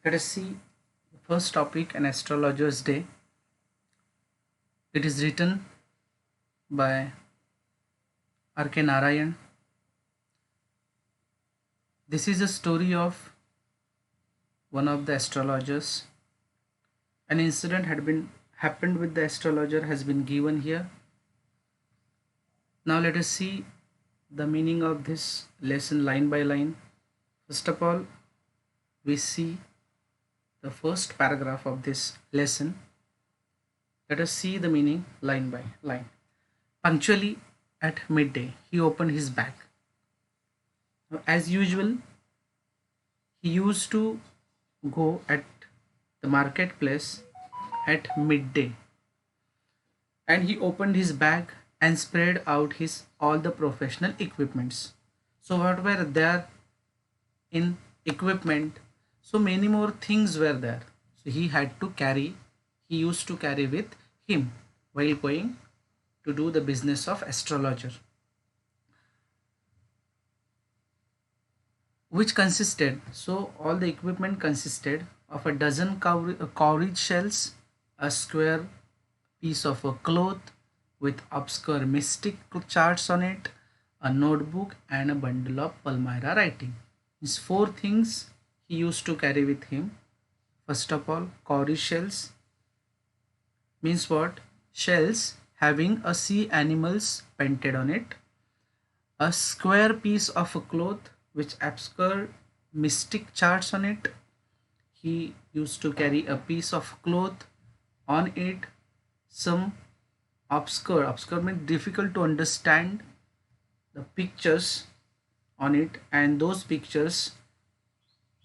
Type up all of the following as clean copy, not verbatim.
Let us see the first topic, an astrologer's day. It is written by R.K. Narayan. This is a story of one of the astrologers. An incident had been happened with the astrologer has been given here. Now let us see the meaning of this lesson line by line. First of all, we see the first paragraph of this lesson. Let us see the meaning line by line. Punctually at midday, he opened his bag. As usual, he used to go at the marketplace at midday, and he opened his bag and spread out his all the professional equipments. So what were there in equipment? So many more things were there. So he used to carry with him while going to do the business of astrologer, which consisted, so all the equipment consisted of a dozen cowrie shells, a square piece of a cloth with obscure mystic charts on it, a notebook, and a bundle of Palmyra writing. These four things he used to carry with him. First of all, cowrie shells means what? Shells having a sea animals painted on it. A square piece of a cloth which obscure mystic charts on it. He used to carry a piece of cloth, on it some obscure means difficult to understand the pictures on it, and those pictures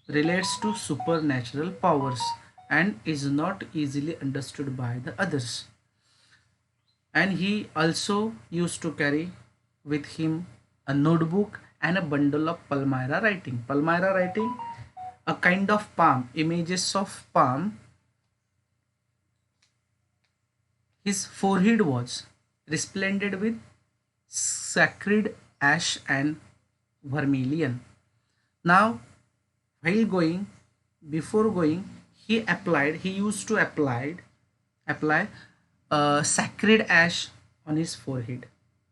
relates to supernatural powers and is not easily understood by the others. And he also used to carry with him a notebook and a bundle of Palmyra writing. Palmyra writing, a kind of palm, images of palm. His forehead was resplendent with sacred ash and vermilion. Now, while going, before going, he used to apply sacred ash on his forehead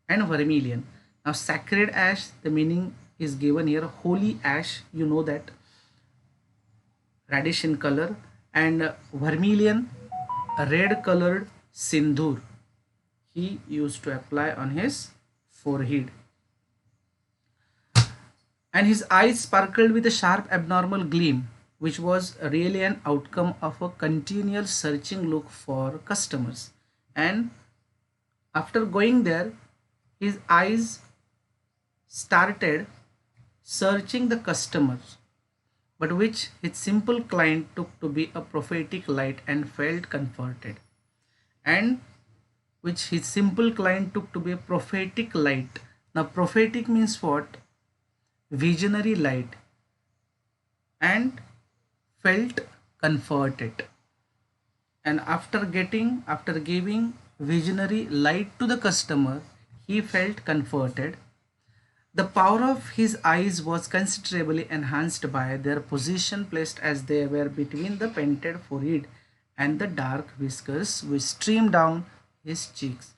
and vermilion. Now, sacred ash, the meaning is given here, holy ash, you know that, reddish in color, and vermilion, a red colored sindoor. He used to apply on his forehead. And his eyes sparkled with a sharp abnormal gleam, which was really an outcome of a continual searching look for customers. And after going there, his eyes started searching the customers, but which his simple client took to be a prophetic light and felt comforted. And which his simple client took to be a prophetic light. Now, prophetic means what? Visionary light, and felt comforted. And after giving visionary light to the customer, he felt comforted. The power of his eyes was considerably enhanced by their position placed as they were between the painted forehead and the dark whiskers which streamed down his cheeks.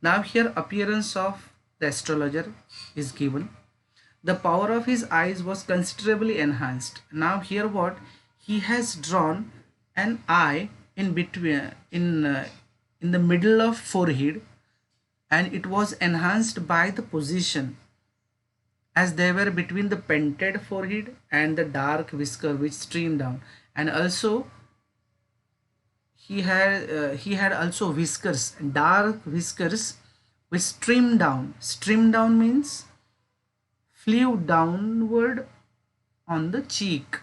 Now here appearance of the astrologer is given. The power of his eyes was considerably enhanced. Now here what? He has drawn an eye in between in the middle of forehead, and it was enhanced by the position as they were between the painted forehead and the dark whisker which streamed down. And also he had also whiskers, dark whiskers which streamed down means flew downward on the cheek.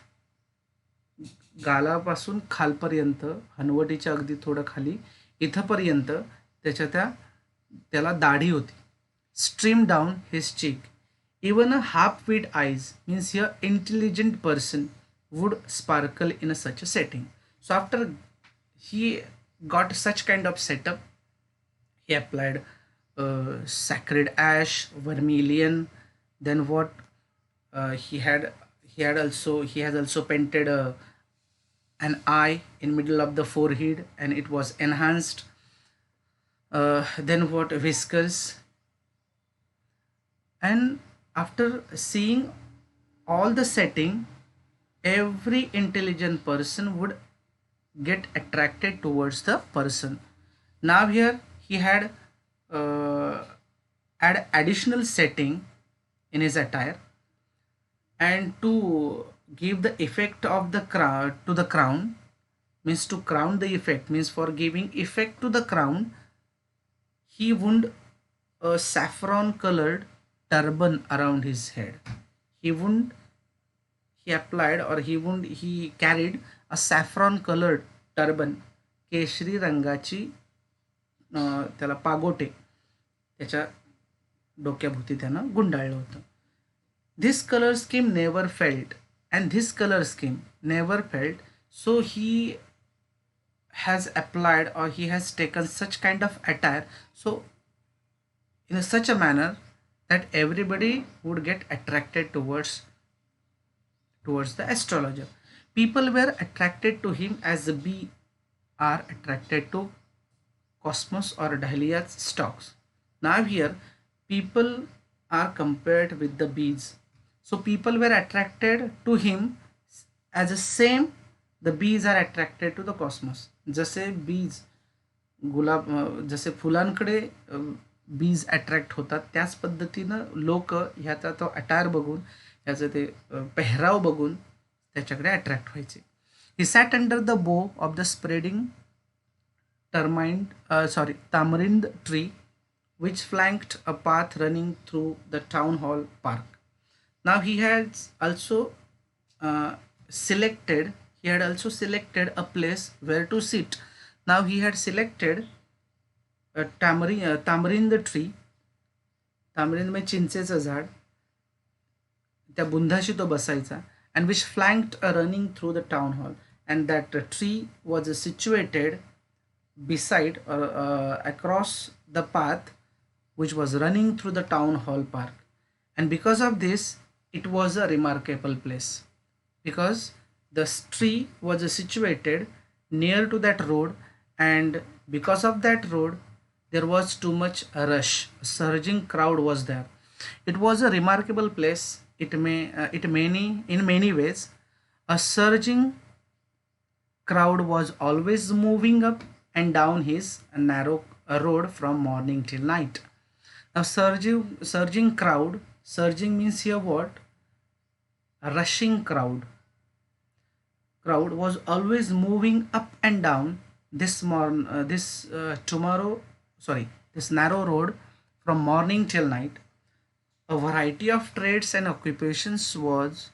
गालापासून खालपर्यंत, हनवटीच्या अगदी थोडं खाली इथपर्यंत त्याला दाढी होती. Stream down his cheek. Even a half-wit eyes means here intelligent person would sparkle in such a setting. So after he got such kind of setup, he applied sacred ash, vermilion. Then what? He has also painted an eye in middle of the forehead, and it was enhanced. Then what? Whiskers. And after seeing all the setting, every intelligent person would get attracted towards the person. Now here he had uh, add additional setting in his attire, and to give the effect of the crown to the crown, means to crown the effect, means for giving effect to the crown, he wound a saffron colored turban around his head. He wound he applied, or he carried a saffron colored turban, Keshari रंगाची त्याला पागोटे त्याच्या डोक्याभोवती त्यानं गुंडाळलं होतं. This color scheme never felt, and this color scheme never felt, so he has applied, or he has taken such kind of attire, so in such a manner that everybody would get attracted towards the astrologer. People were attracted to him as the bee are attracted to cosmos or dahlia's stalks. Now here people are compared with the bees. So people were attracted to him as the same the bees are attracted to the cosmos. जसे bees गुलाब जसे फुलांकडे बीज attract होतात, त्याच पद्धतीनं लोक ह्याचा तो attire बघून, ह्याचं ते पेहराव बघून त्याच्याकडे अट्रॅक्ट व्हायचे. ही सॅट अंडर द बो of the spreading tamarind tree, which flanked a path running through the town hall park. Now he had also selected a place where to sit. Now he had selected a tamarind tree. तामरिंद म्हणजे चिंचेचं झाड, त्या बुंधाशी तो बसायचा, and which flanked a running through the town hall, and that tree was situated beside or across the path which was running through the town hall park. And because of this, it was a remarkable place, because the tree was situated near to that road, and because of that road there was too much rush, a surging crowd was there. It was a remarkable place. In many ways, a surging crowd was always moving up and down his narrow road from morning till night. Now surging crowd, surging means here what? A rushing crowd was always moving up and down this narrow road from morning till night. A variety of trades and occupations was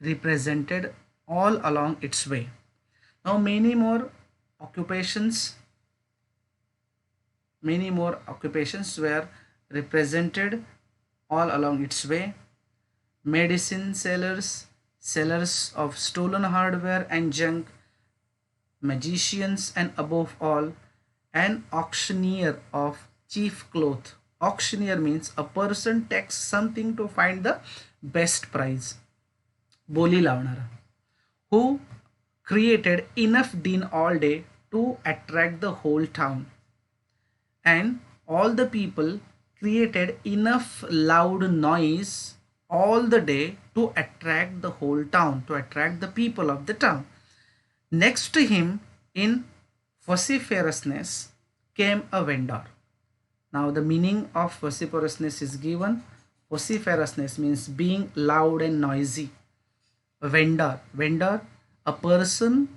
represented all along its way. Now occupations many more occupations were represented all along its way. Medicine sellers, sellers of stolen hardware and junk, magicians, and above all, an auctioneer of cheap cloth. Auctioneer means a person takes something to find the best price. बोली लावणारा. Who created enough din all day to attract the whole town. And all the people created enough loud noise all the day to attract the whole town, to attract the people of the town. Next to him in vociferousness came a vendor. Now the meaning of vociferousness is given. Vociferousness means being loud and noisy. A vendor, a person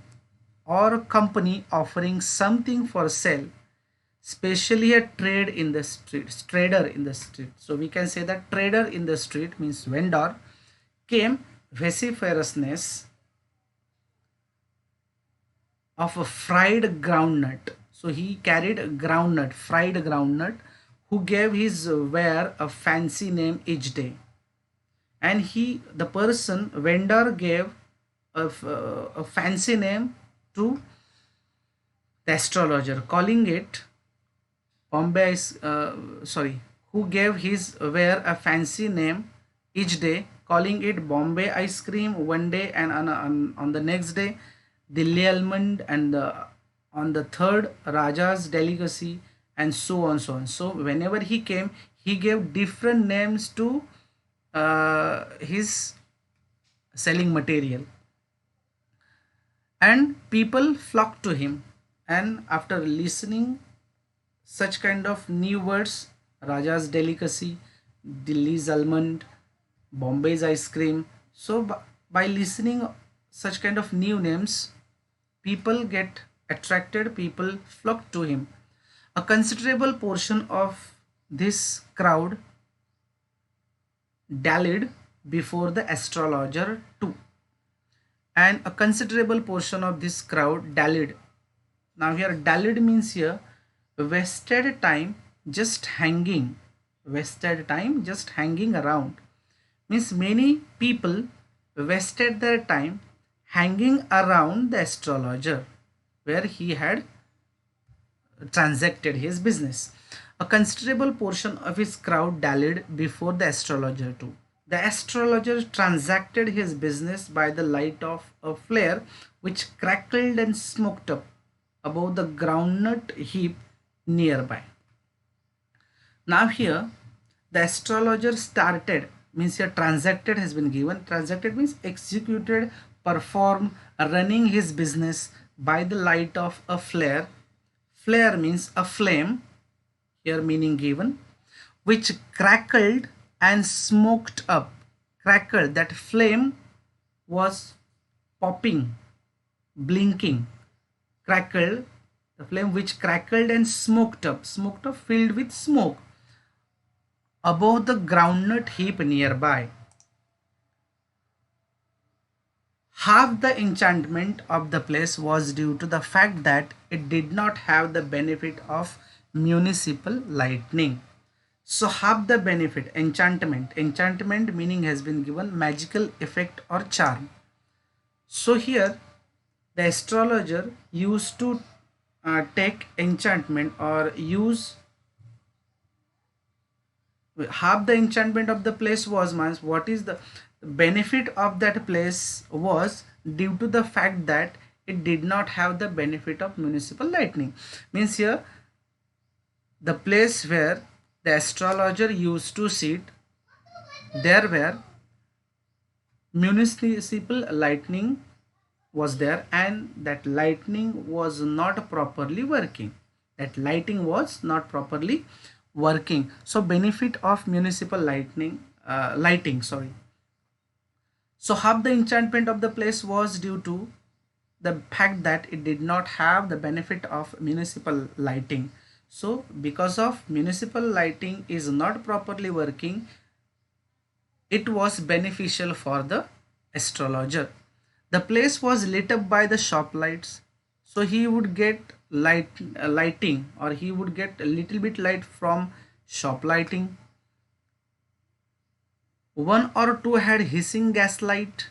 or a company offering something for sale, especially a trader in the street. So we can say that trader in the street means vendor. Came vociferousness of a fried groundnut. So he carried a fried groundnut, who gave his ware a fancy name each day. And the vendor gave a fancy name to the astrologer, calling it Bombay, who gave his ware a fancy name each day, calling it Bombay ice cream one day, and on the next day Delhi Almond, and on the third Raja's delicacy, and so on, so on. So whenever he came, he gave different names to his selling material, and people flocked to him. And after listening such kind of new words, Raja's delicacy, Delhi's almond, Bombay's ice cream. So by listening such kind of new names, people get attracted, people flock to him. A considerable portion of this crowd dallied before the astrologer too, and a considerable portion of this crowd dallied. Now here dallied means here wasted time just hanging, wasted time just hanging around, means many people wasted their time hanging around the astrologer where he had transacted his business. A considerable portion of his crowd dallied before the astrologer too. The astrologer transacted his business by the light of a flare which crackled and smoked up above the groundnut heap nearby. Now here the astrologer started, means here transacted has been given. Transacted means executed, performed, running his business by the light of a flare. Flare means a flame, here meaning given, which crackled and smoked up. Crackled, that flame was popping, blinking. Crackled, the flame which crackled and smoked up, filled with smoke above the groundnut heap nearby. Half the enchantment of the place was due to the fact that it did not have the benefit of municipal lightning. So half the benefit, enchantment meaning has been given magical effect or charm. So here the astrologer used to take enchantment or use half the enchantment of the place was, means what is the benefit of that place was due to the fact that it did not have the benefit of municipal lightning. Means here the place where the astrologer used to sit, there were municipal lightning was there, and that lightning was not properly working. That lighting was not properly working. So benefit of municipal lighting, sorry. So half the enchantment of the place was due to the fact that it did not have the benefit of municipal lighting. So because of municipal lighting is not properly working, it was beneficial for the astrologer. The place was lit up by the shop lights, so he would get lighting, or he would get a little bit light from shop lighting. One or two had hissing gaslight.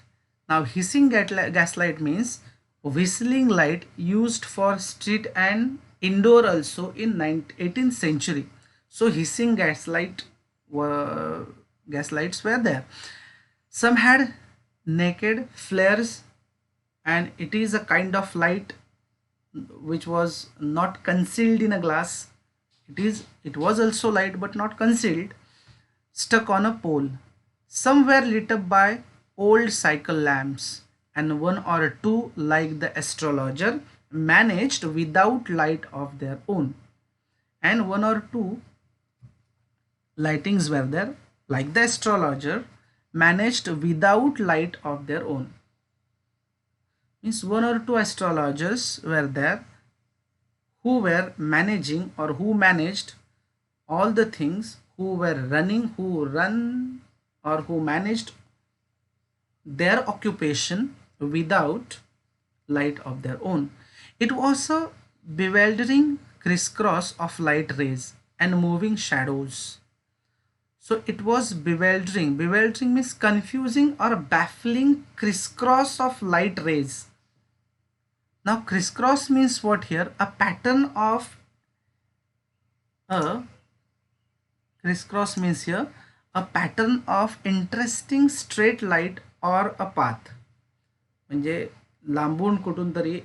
Now hissing gaslight means whistling light used for street and indoor also in 18th century. So hissing gaslights were there. Some had naked flares, and it is a kind of light which was not concealed in a glass. It was also light but not concealed, stuck on a pole. Some were lit up by old cycle lamps, and one or two, like the astrologer, managed without light of their own. And one or two lightings were there, like the astrologer, managed without light of their own. Means one or two astrologers were there who were managing, or who managed all the things, who were running, who run, or who managed their occupation without light of their own. It was a bewildering crisscross of light rays and moving shadows. So it was bewildering. Bewildering means confusing or baffling crisscross of light rays. Now crisscross means what here? A pattern of a crisscross means here a pattern of interesting straight light or a path. म्हणजे लांबून कुठून तरी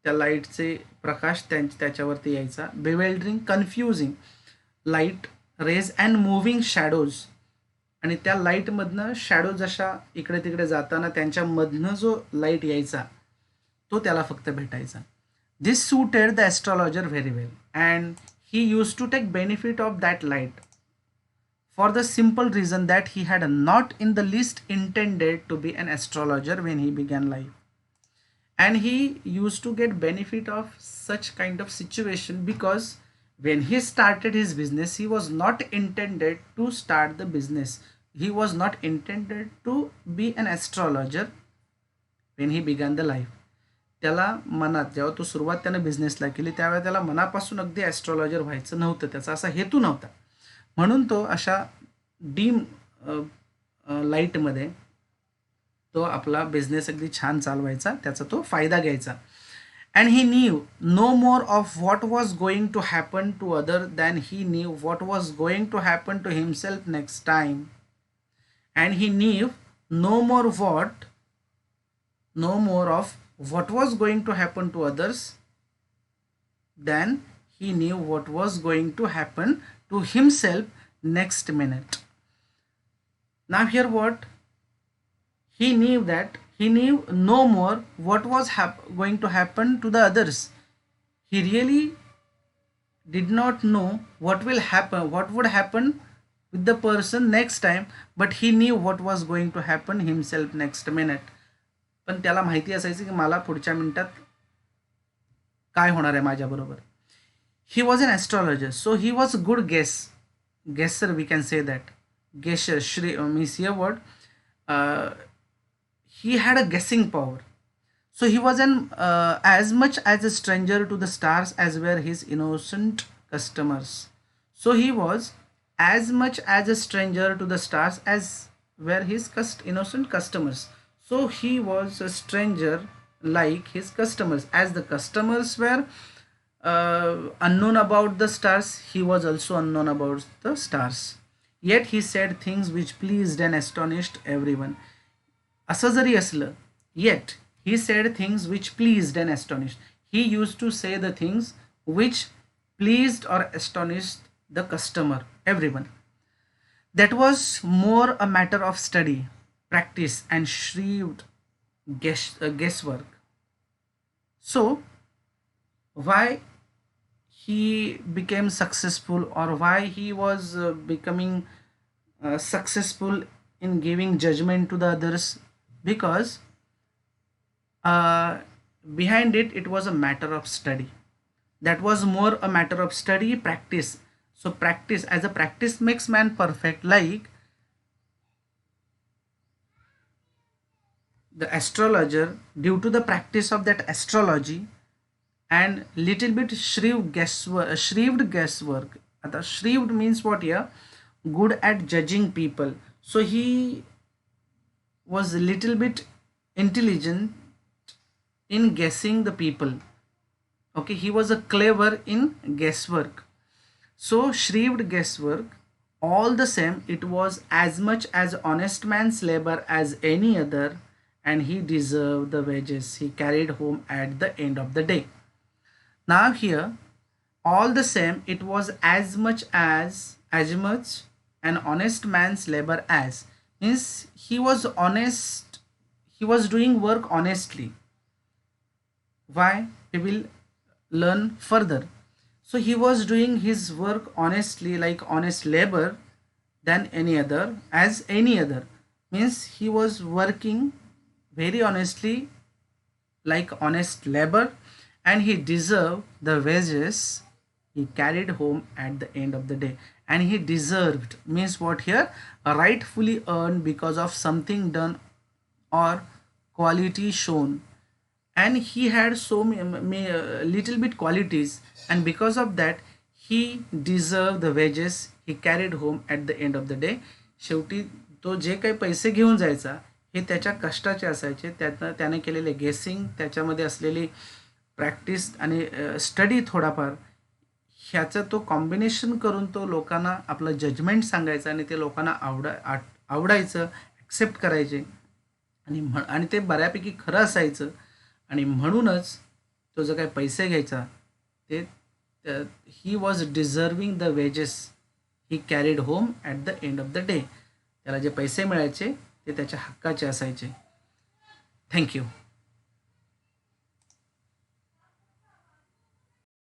त्या लाईटचे प्रकाश त्याच्यावरती यायचा. Bewildering, confusing light rays and moving shadows, आणि त्या लाईटमधनं शॅडो जशा इकडे तिकडे जाताना त्यांच्यामधनं जो लाईट यायचा तो त्याला फक्त भेटायचा. This suited the astrologer very well and he used to take benefit of that light for the simple reason that he had not in the least intended to be an astrologer when he began life, and he used to get benefit of such kind of situation because when he started his business he was not intended to start the business, he was not intended to be an astrologer when he began the life. त्याला मनात जेव्हा तो सुरुवात त्याने बिझनेसला केली त्यावेळेला त्याला मनापासून अगदी ॲस्ट्रॉलॉजर व्हायचं नव्हतं, त्याचा असा हेतू नव्हता. म्हणून तो अशा डीम लाईटमध्ये तो आपला बिझनेस अगदी छान चालवायचा, त्याचा तो फायदा घ्यायचा. And he knew no more of what was going to happen to other than he knew what was going to happen to himself next time. And he knew no more no more of what was going to happen to others than he knew what was going to happen to himself next minute. Now here what he knew, that he knew no more what was going to happen to the others. He really did not know what will happen, what would happen with the person next time, but he knew what was going to happen himself next minute. पण त्याला माहिती असायचं की मला पुढच्या मिनिटात काय होणार आहे माझ्याबरोबर. He was an astrologer, so he was good guesser, we can say that. Guesser Shri means hear word, he had a guessing power. So he was as much as a stranger to the stars as were his innocent customers. So he was as much as a stranger to the stars as were his innocent customers. So he was a stranger like his customers. As the customers were unknown about the stars, he was also unknown about the stars. Yet he said things which pleased and astonished everyone. असं जरी असलं, yet he said things which pleased and astonished. He used to say the things which pleased or astonished the customer, everyone. That was more a matter of study, practice, and shrewd guesswork. So, why he became successful, or why he was becoming successful in giving judgment to the others? Because behind it was a matter of study. That was more a matter of study, practice. So practice, as a practice makes man perfect, like the astrologer, due to the practice of that astrology and little bit shrewd guesswork. आता shrewd means what here? Good at judging people. So he was a little bit intelligent in guessing the people. Okay, he was a clever in guesswork. So shrewd guesswork, all the same, it was as much as honest man's labor as any other, and he deserved the wages he carried home at the end of the day. Now here, all the same, it was as much an honest man's labor as, means he was honest, he was doing work honestly. Why? We will learn further. So he was doing his work honestly, like honest labor than any other, as any other, means he was working very honestly like honest labor, and he deserved the wages he carried home at the end of the day. And he deserved means what here? Rightfully earned because of something done or quality shown. And he had so little bit qualities, and because of that he deserved the wages he carried home at the end of the day. शेवटी तो जे काही पैसे घेऊन जायचा हे त्याच्या कष्टाचे असायचे, त्याने केलेले गेसिंग, त्याच्यामध्ये असलेली प्रॅक्टिस आणि स्टडी थोडाफार, ह्याचं तो कॉम्बिनेशन करून तो लोकांना आपलं जजमेंट सांगायचं, आणि ते लोकांना आवडायचं, ॲक्सेप्ट करायचे, आणि ते बऱ्यापैकी खरं असायचं. आणि म्हणूनच तो जो काही पैसे घ्यायचा ते he was deserving the wages he carried home at the end of the day. त्याला जे पैसे मिळायचे ते त्याच्या हक्काचे असायचे. थँक्यू.